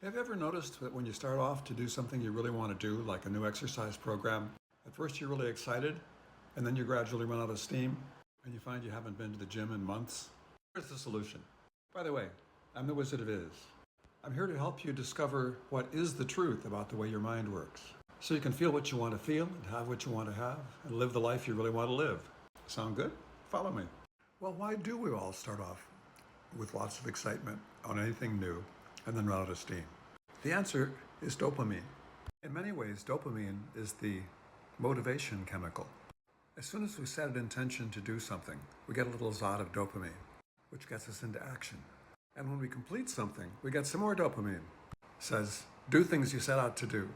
Have you ever noticed that when you start off to do something you really want to do, like a new exercise program, at first you're really excited, and then you gradually run out of steam, and you find you haven't been to the gym in months? Here's the solution. By the way, I'm the Wizard of Is. I'm here to help you discover what is the truth about the way your mind works, so you can feel what you want to feel and have what you want to have, and live the life you really want to live. Sound good? Follow me. Well, why do we all start off with lots of excitement on anything new and then run out of steam? The answer is dopamine. In many ways, dopamine is the motivation chemical. As soon as we set an intention to do something, we get a little zot of dopamine, which gets us into action. And when we complete something, we get some more dopamine. It says, do things you set out to do.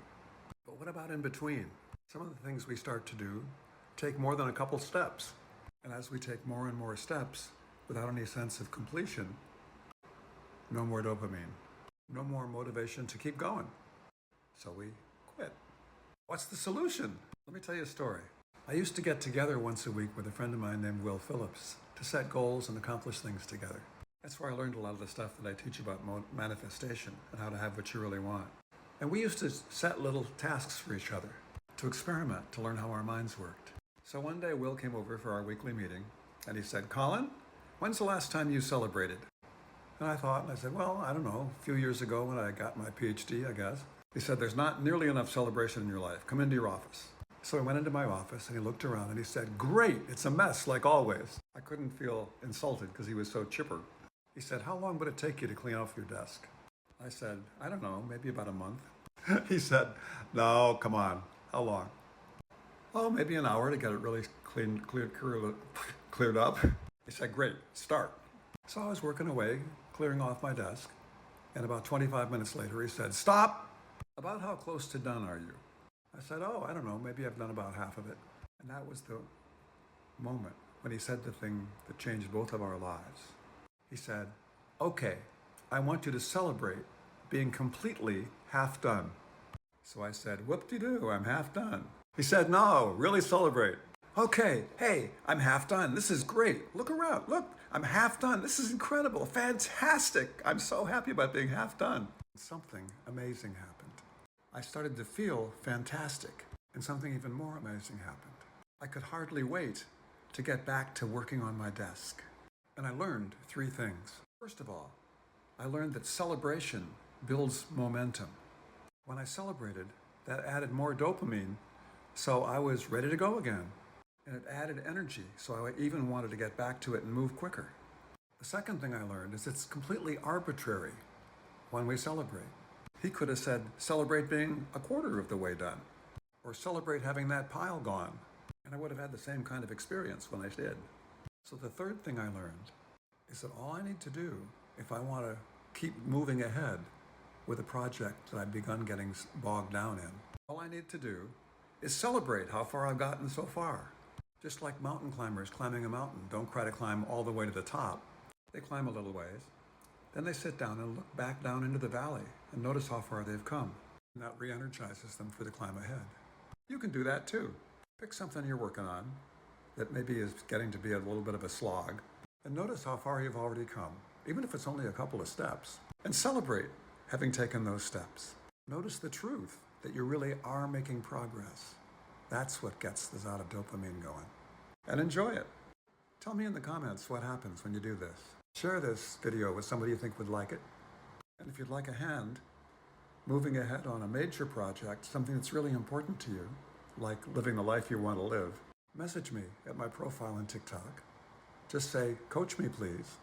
But what about in between? Some of the things we start to do take more than a couple steps. And as we take more and more steps without any sense of completion, no more dopamine. No more motivation to keep going. So we quit. What's the solution? Let me tell you a story. I used to get together once a week with a friend of mine named Will Phillips to set goals and accomplish things together. That's where I learned a lot of the stuff that I teach about manifestation and how to have what you really want. And we used to set little tasks for each other to experiment, to learn how our minds worked. So one day Will came over for our weekly meeting and he said, Colin, when's the last time you celebrated? And I thought, and I said, well, I don't know, a few years ago when I got my PhD, I guess. He said, there's not nearly enough celebration in your life. Come into your office. So I went into my office and he looked around and he said, great, it's a mess like always. I couldn't feel insulted because he was so chipper. He said, how long would it take you to clean off your desk? I said, I don't know, maybe about a month. He said, no, come on, how long? Oh, maybe an hour to get it really cleared up. He said, great, start. So I was working away, clearing off my desk, and about 25 minutes later he said, stop! About how close to done are you? I said, oh, I don't know, maybe I've done about half of it. And that was the moment when he said the thing that changed both of our lives. He said, okay, I want you to celebrate being completely half done. So I said, whoop-de-doo, I'm half done. He said, no, really celebrate. Okay, hey, I'm half done. This is great. Look around. Look, I'm half done. This is incredible. Fantastic. I'm so happy about being half done. Something amazing happened. I started to feel fantastic, and something even more amazing happened. I could hardly wait to get back to working on my desk. And I learned three things. First of all, I learned that celebration builds momentum. When I celebrated, that added more dopamine, so I was ready to go again. And it added energy, so I even wanted to get back to it and move quicker. The second thing I learned is it's completely arbitrary when we celebrate. He could have said, celebrate being a quarter of the way done, or celebrate having that pile gone, and I would have had the same kind of experience when I did. So the third thing I learned is that all I need to do, if I want to keep moving ahead with a project that I've begun getting bogged down in, all I need to do is celebrate how far I've gotten so far. Just like mountain climbers climbing a mountain don't try to climb all the way to the top. They climb a little ways. Then they sit down and look back down into the valley and notice how far they've come. And that re-energizes them for the climb ahead. You can do that too. Pick something you're working on that maybe is getting to be a little bit of a slog, and notice how far you've already come, even if it's only a couple of steps. And celebrate having taken those steps. Notice the truth that you really are making progress. That's what gets the zot of dopamine going. And enjoy it. Tell me in the comments what happens when you do this. Share this video with somebody you think would like it. And if you'd like a hand moving ahead on a major project, something that's really important to you, like living the life you want to live, message me at my profile on TikTok. Just say, coach me please.